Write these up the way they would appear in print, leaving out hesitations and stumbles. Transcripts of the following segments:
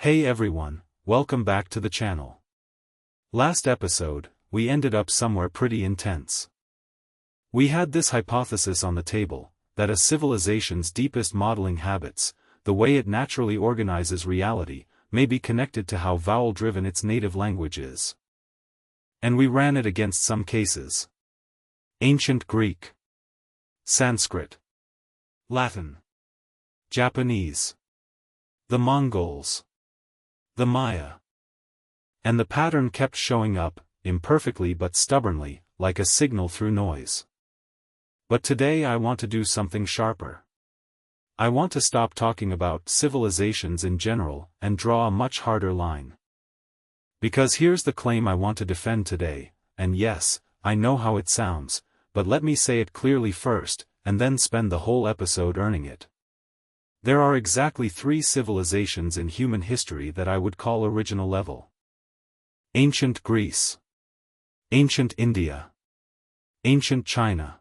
Hey everyone, welcome back to the channel. Last episode, we ended up somewhere pretty intense. We had this hypothesis on the table, that a civilization's deepest modeling habits, the way it naturally organizes reality, may be connected to how vowel-driven its native language is. And we ran it against some cases. Ancient Greek, Sanskrit, Latin, Japanese, the Mongols, the Maya. And the pattern kept showing up, imperfectly but stubbornly, like a signal through noise. But today I want to do something sharper. I want to stop talking about civilizations in general and draw a much harder line. Because here's the claim I want to defend today, and yes, I know how it sounds, but let me say it clearly first, and then spend the whole episode earning it. There are exactly 3 civilizations in human history that I would call original level. Ancient Greece, Ancient India, Ancient China.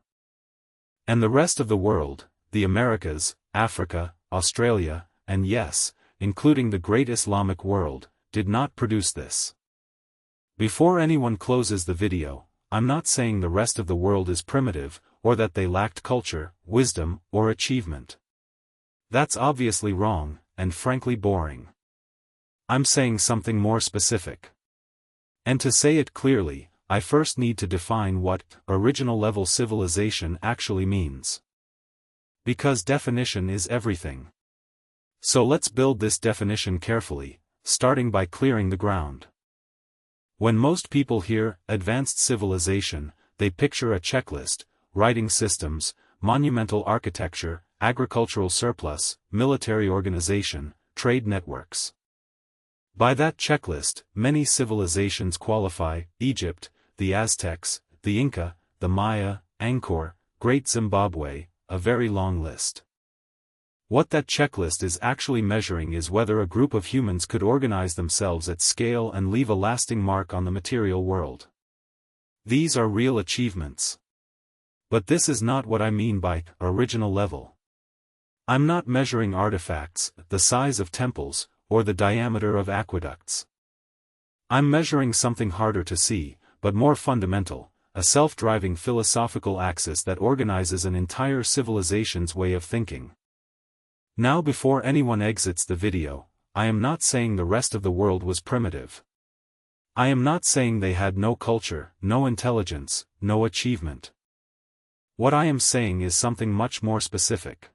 And the rest of the world, the Americas, Africa, Australia, and yes, including the great Islamic world, did not produce this. Before anyone closes the video, I'm not saying the rest of the world is primitive, or that they lacked culture, wisdom, or achievement. That's obviously wrong, and frankly boring. I'm saying something more specific. And to say it clearly, I first need to define what original level civilization actually means. Because definition is everything. So let's build this definition carefully, starting by clearing the ground. When most people hear advanced civilization, they picture a checklist, writing systems, monumental architecture, agricultural surplus, military organization, trade networks. By that checklist, many civilizations qualify: Egypt, the Aztecs, the Inca, the Maya, Angkor, Great Zimbabwe, a very long list. What that checklist is actually measuring is whether a group of humans could organize themselves at scale and leave a lasting mark on the material world. These are real achievements. But this is not what I mean by original level. I'm not measuring artifacts, the size of temples, or the diameter of aqueducts. I'm measuring something harder to see, but more fundamental, a self-driving philosophical axis that organizes an entire civilization's way of thinking. Now, before anyone exits the video, I am not saying the rest of the world was primitive. I am not saying they had no culture, no intelligence, no achievement. What I am saying is something much more specific.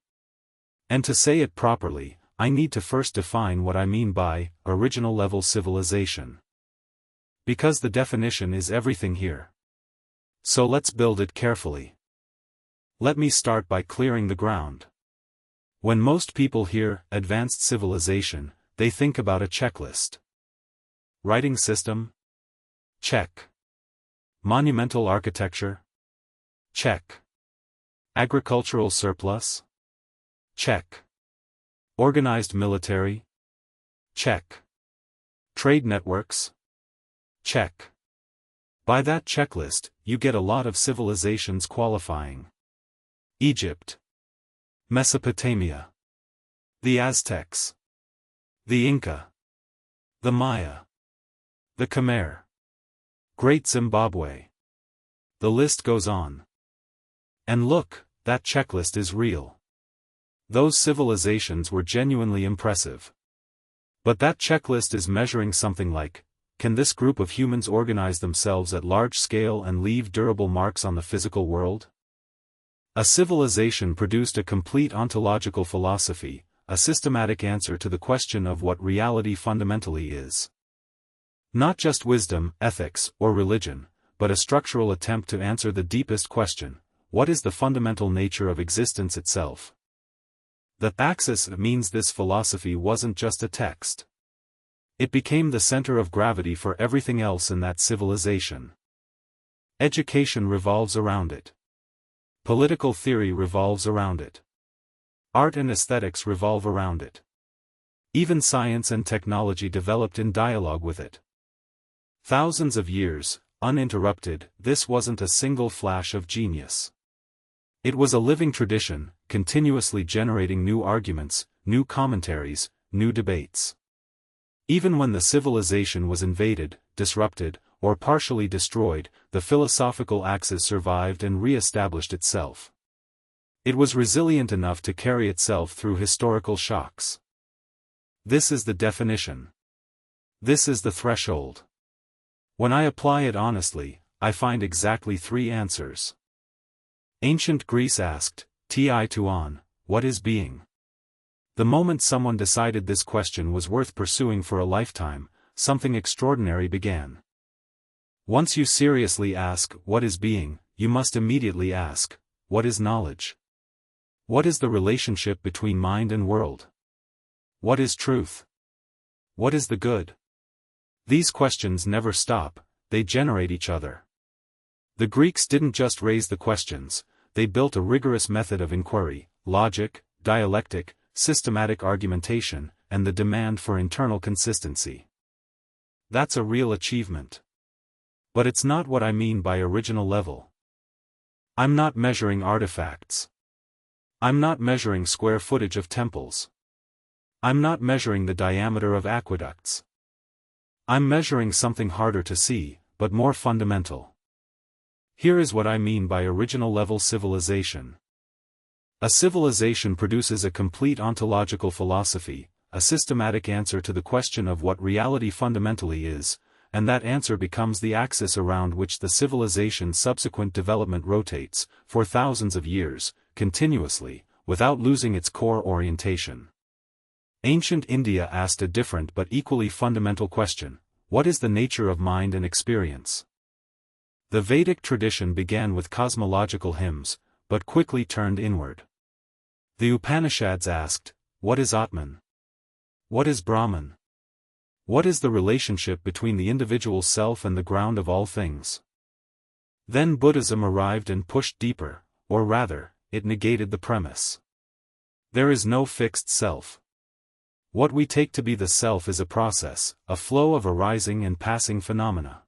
And to say it properly, I need to first define what I mean by original level civilization. Because the definition is everything here. So let's build it carefully. Let me start by clearing the ground. When most people hear advanced civilization, they think about a checklist. Writing system? Check. Monumental architecture? Check. Agricultural surplus? Check. Organized military? Check. Trade networks? Check. By that checklist, you get a lot of civilizations qualifying. Egypt, Mesopotamia, the Aztecs, the Inca, the Maya, the Khmer, Great Zimbabwe. The list goes on. And look, that checklist is real. Those civilizations were genuinely impressive. But that checklist is measuring something like, can this group of humans organize themselves at large scale and leave durable marks on the physical world? A civilization produced a complete ontological philosophy, a systematic answer to the question of what reality fundamentally is. Not just wisdom, ethics, or religion, but a structural attempt to answer the deepest question: what is the fundamental nature of existence itself? The axis means this philosophy wasn't just a text. It became the center of gravity for everything else in that civilization. Education revolves around it. Political theory revolves around it. Art and aesthetics revolve around it. Even science and technology developed in dialogue with it. Thousands of years, uninterrupted, this wasn't a single flash of genius. It was a living tradition, continuously generating new arguments, new commentaries, new debates. Even when the civilization was invaded, disrupted, or partially destroyed, the philosophical axis survived and re-established itself. It was resilient enough to carry itself through historical shocks. This is the definition. This is the threshold. When I apply it honestly, I find exactly 3 answers. Ancient Greece asked, Tuon, what is being? The moment someone decided this question was worth pursuing for a lifetime, something extraordinary began. Once you seriously ask, what is being, you must immediately ask, what is knowledge? What is the relationship between mind and world? What is truth? What is the good? These questions never stop, they generate each other. The Greeks didn't just raise the questions, they built a rigorous method of inquiry, logic, dialectic, systematic argumentation, and the demand for internal consistency. That's a real achievement. But it's not what I mean by original level. I'm not measuring artifacts. I'm not measuring square footage of temples. I'm not measuring the diameter of aqueducts. I'm measuring something harder to see, but more fundamental. Here is what I mean by original level civilization. A civilization produces a complete ontological philosophy, a systematic answer to the question of what reality fundamentally is, and that answer becomes the axis around which the civilization's subsequent development rotates, for thousands of years, continuously, without losing its core orientation. Ancient India asked a different but equally fundamental question: what is the nature of mind and experience? The Vedic tradition began with cosmological hymns, but quickly turned inward. The Upanishads asked, what is Atman? What is Brahman? What is the relationship between the individual self and the ground of all things? Then Buddhism arrived and pushed deeper, or rather, it negated the premise. There is no fixed self. What we take to be the self is a process, a flow of arising and passing phenomena.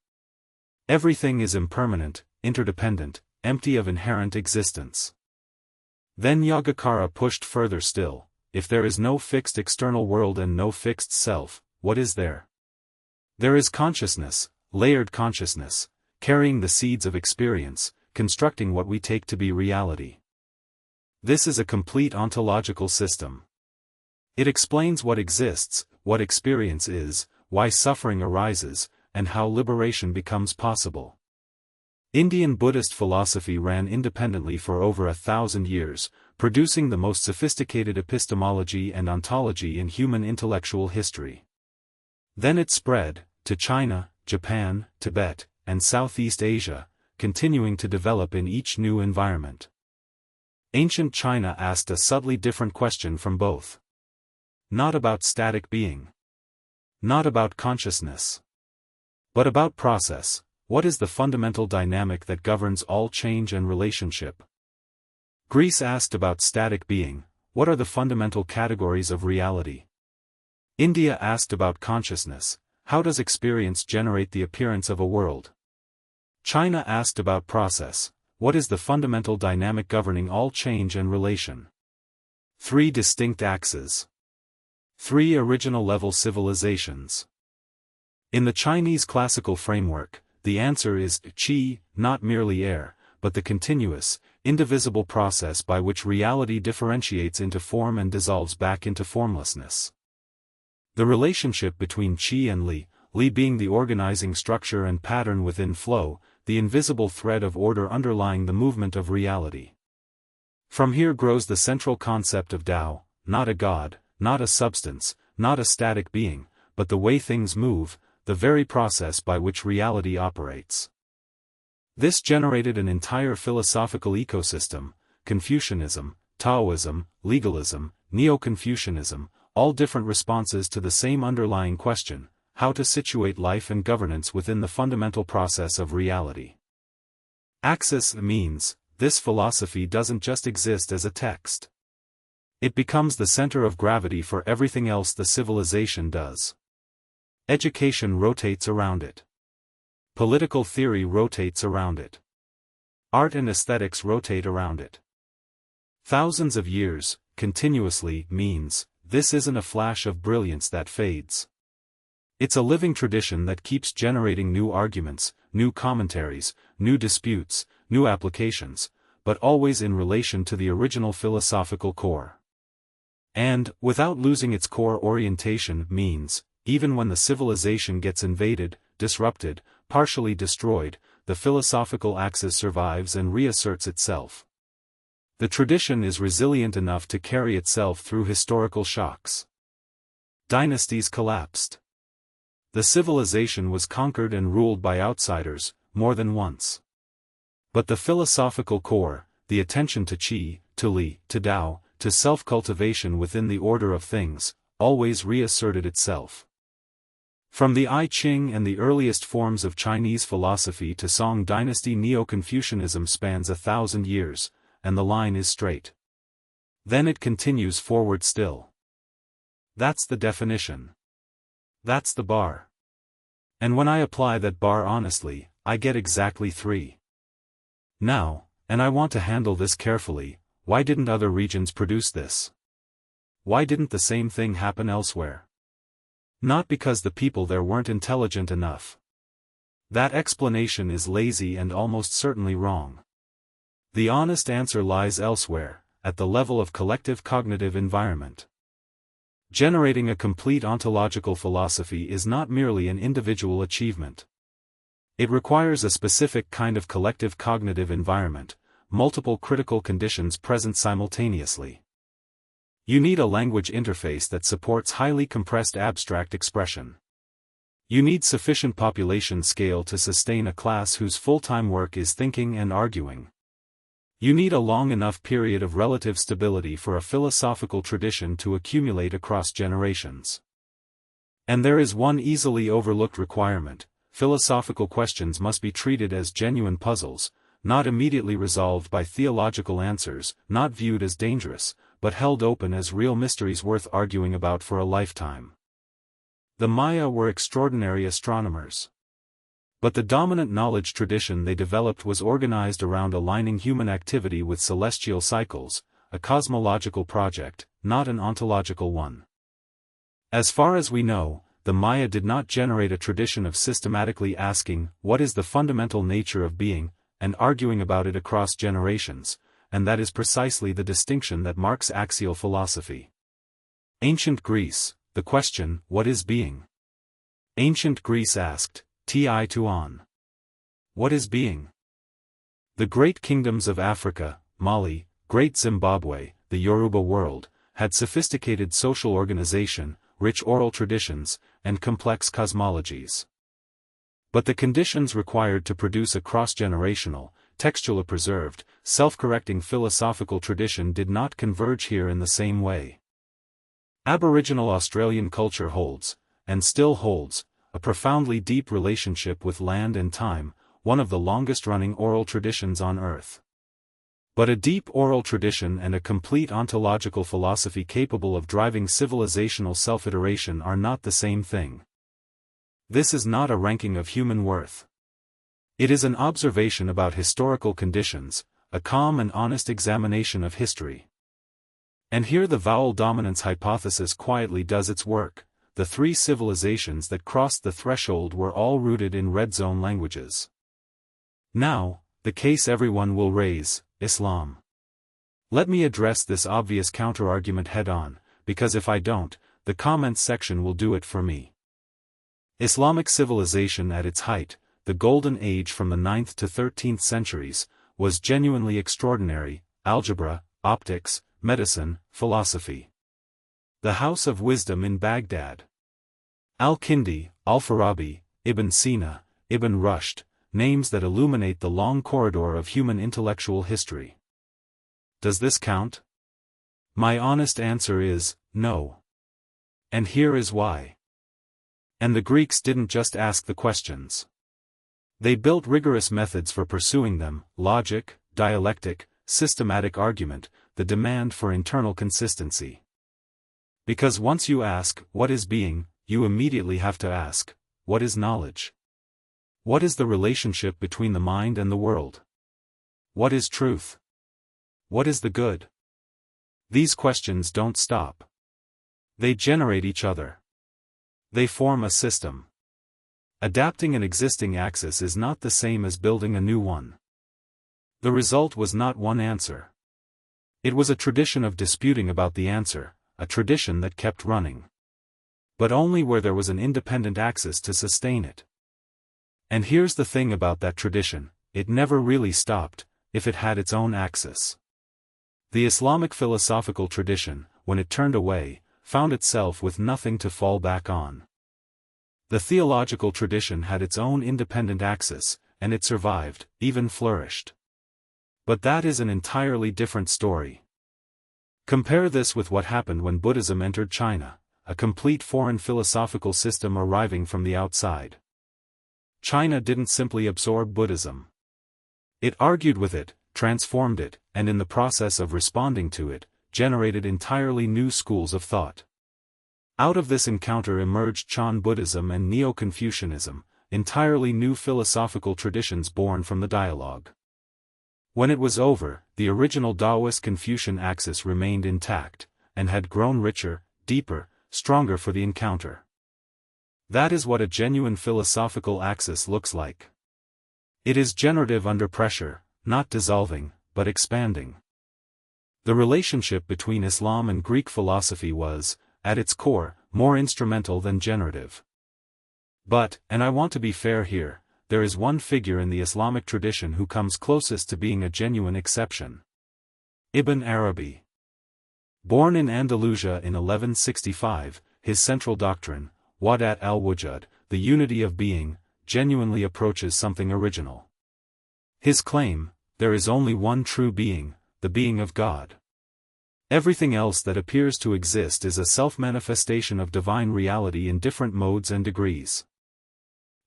Everything is impermanent, interdependent, empty of inherent existence. Then Yogacara pushed further still: if there is no fixed external world and no fixed self, what is there? There is consciousness, layered consciousness, carrying the seeds of experience, constructing what we take to be reality. This is a complete ontological system. It explains what exists, what experience is, why suffering arises, and how liberation becomes possible. Indian Buddhist philosophy ran independently for over 1,000 years, producing the most sophisticated epistemology and ontology in human intellectual history. Then it spread to China, Japan, Tibet, and Southeast Asia, continuing to develop in each new environment. Ancient China asked a subtly different question from both. Not about static being. Not about consciousness. But about process. What is the fundamental dynamic that governs all change and relationship? Greece asked about static being. What are the fundamental categories of reality? India asked about consciousness. How does experience generate the appearance of a world? China asked about process. What is the fundamental dynamic governing all change and relation? 3 distinct axes. 3 original level civilizations. In the Chinese classical framework, the answer is qi, not merely air, but the continuous, indivisible process by which reality differentiates into form and dissolves back into formlessness. The relationship between qi and li being the organizing structure and pattern within flow, the invisible thread of order underlying the movement of reality. From here grows the central concept of Tao, not a god, not a substance, not a static being, but the way things move, the very process by which reality operates. This generated an entire philosophical ecosystem: Confucianism, Taoism, legalism, Neo-Confucianism, all different responses to the same underlying question: how to situate life and governance within the fundamental process of reality. Axis means, this philosophy doesn't just exist as a text. It becomes the center of gravity for everything else the civilization does. Education rotates around it. Political theory rotates around it. Art and aesthetics rotate around it. Thousands of years, continuously, means, this isn't a flash of brilliance that fades. It's a living tradition that keeps generating new arguments, new commentaries, new disputes, new applications, but always in relation to the original philosophical core. And, without losing its core orientation, means, even when the civilization gets invaded, disrupted, partially destroyed, the philosophical axis survives and reasserts itself. The tradition is resilient enough to carry itself through historical shocks. Dynasties collapsed. The civilization was conquered and ruled by outsiders, more than once. But the philosophical core, the attention to qi, to li, to Tao, to self-cultivation within the order of things, always reasserted itself. From the I Ching and the earliest forms of Chinese philosophy to Song dynasty Neo-Confucianism spans 1,000 years, and the line is straight. Then it continues forward still. That's the definition. That's the bar. And when I apply that bar honestly, I get exactly 3. Now, and I want to handle this carefully, why didn't other regions produce this? Why didn't the same thing happen elsewhere? Not because the people there weren't intelligent enough. That explanation is lazy and almost certainly wrong. The honest answer lies elsewhere, at the level of collective cognitive environment. Generating a complete ontological philosophy is not merely an individual achievement. It requires a specific kind of collective cognitive environment, multiple critical conditions present simultaneously. You need a language interface that supports highly compressed abstract expression. You need sufficient population scale to sustain a class whose full-time work is thinking and arguing. You need a long enough period of relative stability for a philosophical tradition to accumulate across generations. And there is one easily overlooked requirement: philosophical questions must be treated as genuine puzzles, not immediately resolved by theological answers, not viewed as dangerous, but held open as real mysteries worth arguing about for a lifetime. The Maya were extraordinary astronomers. But the dominant knowledge tradition they developed was organized around aligning human activity with celestial cycles, a cosmological project, not an ontological one. As far as we know, the Maya did not generate a tradition of systematically asking, what is the fundamental nature of being, and arguing about it across generations, and that is precisely the distinction that marks axial philosophy. Ancient Greece, the question, what is being? Ancient Greece asked, ti tuon. What is being? The great kingdoms of Africa, Mali, Great Zimbabwe, the Yoruba world, had sophisticated social organization, rich oral traditions, and complex cosmologies. But the conditions required to produce a cross-generational, textually preserved, self-correcting philosophical tradition did not converge here in the same way. Aboriginal Australian culture holds, and still holds, a profoundly deep relationship with land and time, one of the longest-running oral traditions on Earth. But a deep oral tradition and a complete ontological philosophy capable of driving civilizational self-iteration are not the same thing. This is not a ranking of human worth. It is an observation about historical conditions, a calm and honest examination of history. And here the vowel dominance hypothesis quietly does its work. The 3 civilizations that crossed the threshold were all rooted in red zone languages. Now, the case everyone will raise, Islam. Let me address this obvious counterargument head-on, because if I don't, the comments section will do it for me. Islamic civilization at its height, the Golden Age from the 9th to 13th centuries, was genuinely extraordinary: algebra, optics, medicine, philosophy. The House of Wisdom in Baghdad. Al-Kindi, Al-Farabi, Ibn Sina, Ibn Rushd, names that illuminate the long corridor of human intellectual history. Does this count? My honest answer is, no. And here is why. And the Greeks didn't just ask the questions. They built rigorous methods for pursuing them: logic, dialectic, systematic argument, the demand for internal consistency. Because once you ask, what is being, you immediately have to ask, what is knowledge? What is the relationship between the mind and the world? What is truth? What is the good? These questions don't stop. They generate each other. They form a system. Adapting an existing axis is not the same as building a new one. The result was not one answer. It was a tradition of disputing about the answer, a tradition that kept running. But only where there was an independent axis to sustain it. And here's the thing about that tradition, it never really stopped, if it had its own axis. The Islamic philosophical tradition, when it turned away, found itself with nothing to fall back on. The theological tradition had its own independent axis, and it survived, even flourished. But that is an entirely different story. Compare this with what happened when Buddhism entered China, a complete foreign philosophical system arriving from the outside. China didn't simply absorb Buddhism. It argued with it, transformed it, and in the process of responding to it, generated entirely new schools of thought. Out of this encounter emerged Chan Buddhism and Neo-Confucianism, entirely new philosophical traditions born from the dialogue. When it was over, the original Taoist-Confucian axis remained intact, and had grown richer, deeper, stronger for the encounter. That is what a genuine philosophical axis looks like. It is generative under pressure, not dissolving, but expanding. The relationship between Islam and Greek philosophy was, at its core, more instrumental than generative. But, and I want to be fair here, there is one figure in the Islamic tradition who comes closest to being a genuine exception. Ibn Arabi. Born in Andalusia in 1165, his central doctrine, Wadat al-Wujud, the unity of being, genuinely approaches something original. His claim, there is only one true being, the being of God. Everything else that appears to exist is a self-manifestation of divine reality in different modes and degrees.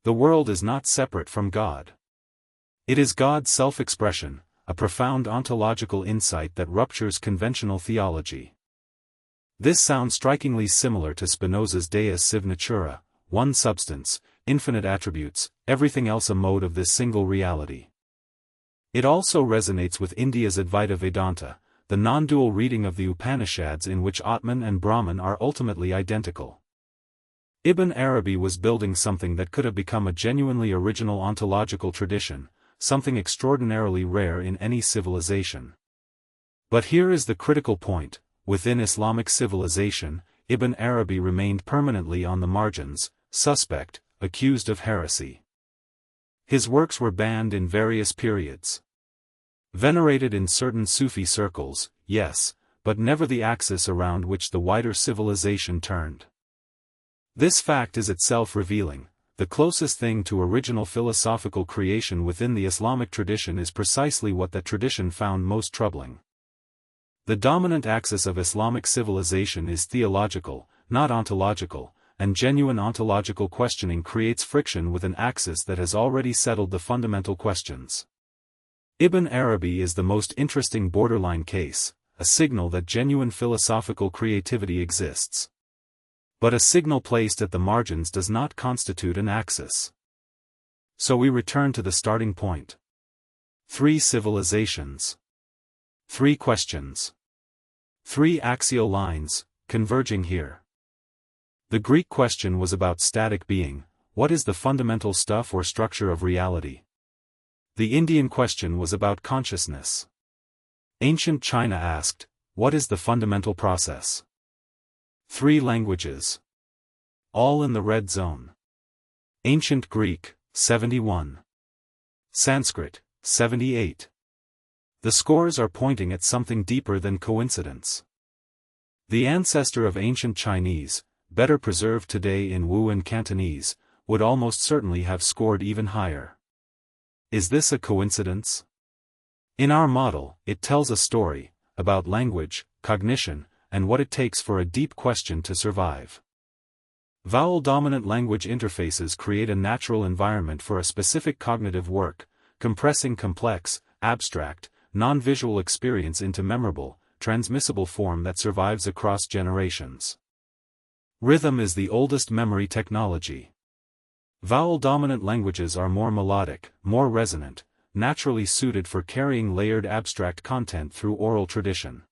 The world is not separate from God. It is God's self-expression, a profound ontological insight that ruptures conventional theology. This sounds strikingly similar to Spinoza's Deus sive natura, one substance, infinite attributes, everything else a mode of this single reality. It also resonates with India's Advaita Vedanta, the non-dual reading of the Upanishads in which Atman and Brahman are ultimately identical. Ibn Arabi was building something that could have become a genuinely original ontological tradition, something extraordinarily rare in any civilization. But here is the critical point, within Islamic civilization, Ibn Arabi remained permanently on the margins, suspect, accused of heresy. His works were banned in various periods. Venerated in certain Sufi circles, yes, but never the axis around which the wider civilization turned. This fact is itself revealing. The closest thing to original philosophical creation within the Islamic tradition is precisely what that tradition found most troubling. The dominant axis of Islamic civilization is theological, not ontological, and genuine ontological questioning creates friction with an axis that has already settled the fundamental questions. Ibn Arabi is the most interesting borderline case, a signal that genuine philosophical creativity exists. But a signal placed at the margins does not constitute an axis. So we return to the starting point. 3 civilizations. 3 questions. 3 axial lines, converging here. The Greek question was about static being, what is the fundamental stuff or structure of reality? The Indian question was about consciousness. Ancient China asked, what is the fundamental process? 3 languages. All in the red zone. Ancient Greek, 71. Sanskrit, 78. The scores are pointing at something deeper than coincidence. The ancestor of ancient Chinese, better preserved today in Wu and Cantonese, would almost certainly have scored even higher. Is this a coincidence? In our model, it tells a story, about language, cognition, and what it takes for a deep question to survive. Vowel-dominant language interfaces create a natural environment for a specific cognitive work, compressing complex, abstract, non-visual experience into memorable, transmissible form that survives across generations. Rhythm is the oldest memory technology. Vowel-dominant languages are more melodic, more resonant, naturally suited for carrying layered abstract content through oral tradition.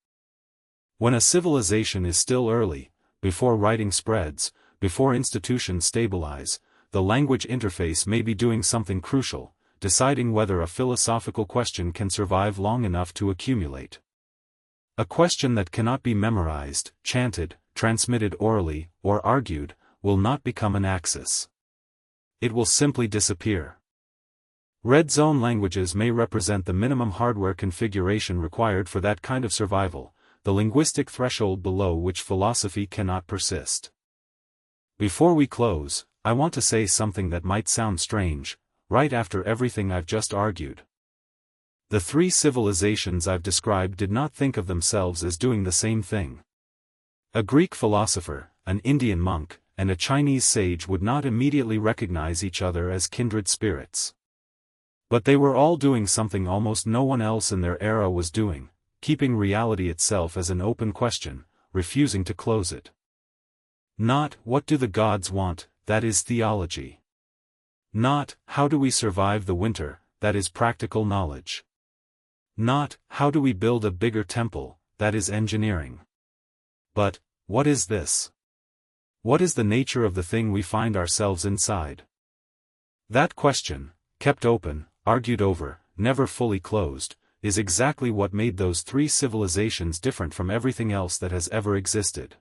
When a civilization is still early, before writing spreads, before institutions stabilize, the language interface may be doing something crucial, deciding whether a philosophical question can survive long enough to accumulate. A question that cannot be memorized, chanted, transmitted orally, or argued, will not become an axis. It will simply disappear. Red zone languages may represent the minimum hardware configuration required for that kind of survival, the linguistic threshold below which philosophy cannot persist. Before we close, I want to say something that might sound strange, right after everything I've just argued. The three civilizations I've described did not think of themselves as doing the same thing. A Greek philosopher, an Indian monk, and a Chinese sage would not immediately recognize each other as kindred spirits. But they were all doing something almost no one else in their era was doing, keeping reality itself as an open question, refusing to close it. Not, what do the gods want, that is theology. Not, how do we survive the winter, that is practical knowledge. Not, how do we build a bigger temple, that is engineering. But, what is this? What is the nature of the thing we find ourselves inside? That question, kept open, argued over, never fully closed, is exactly what made those three civilizations different from everything else that has ever existed.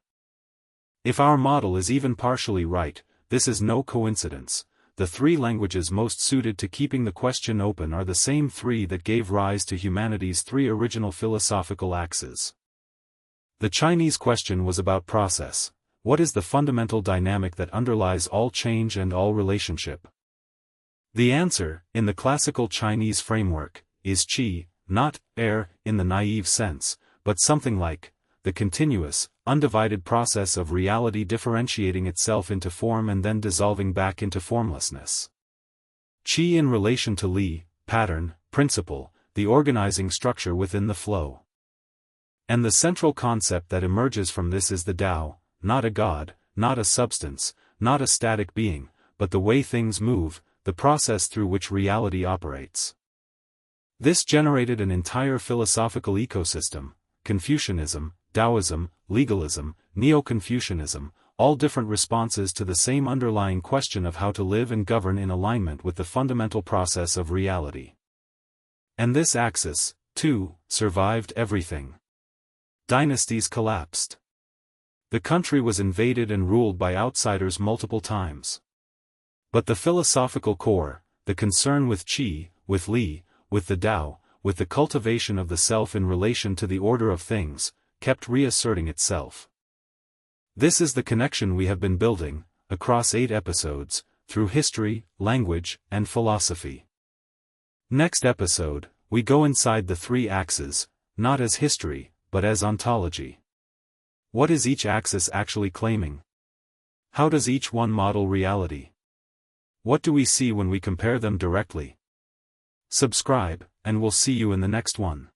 If our model is even partially right, this is no coincidence. The three languages most suited to keeping the question open are the same three that gave rise to humanity's three original philosophical axes. The Chinese question was about process. What is the fundamental dynamic that underlies all change and all relationship? The answer, in the classical Chinese framework, is qi, not air in the naive sense, but something like the continuous, undivided process of reality differentiating itself into form and then dissolving back into formlessness. Qi in relation to li, pattern, principle, the organizing structure within the flow. And the central concept that emerges from this is the Tao, not a god, not a substance, not a static being, but the way things move, the process through which reality operates. This generated an entire philosophical ecosystem: Confucianism, Taoism, legalism, Neo-Confucianism, all different responses to the same underlying question of how to live and govern in alignment with the fundamental process of reality. And this axis, too, survived everything. Dynasties collapsed. The country was invaded and ruled by outsiders multiple times. But the philosophical core, the concern with qi, with li, with the Tao, with the cultivation of the self in relation to the order of things, kept reasserting itself. This is the connection we have been building, across 8 episodes, through history, language, and philosophy. Next episode, we go inside the three axes, not as history, but as ontology. What is each axis actually claiming? How does each one model reality? What do we see when we compare them directly? Subscribe, and we'll see you in the next one.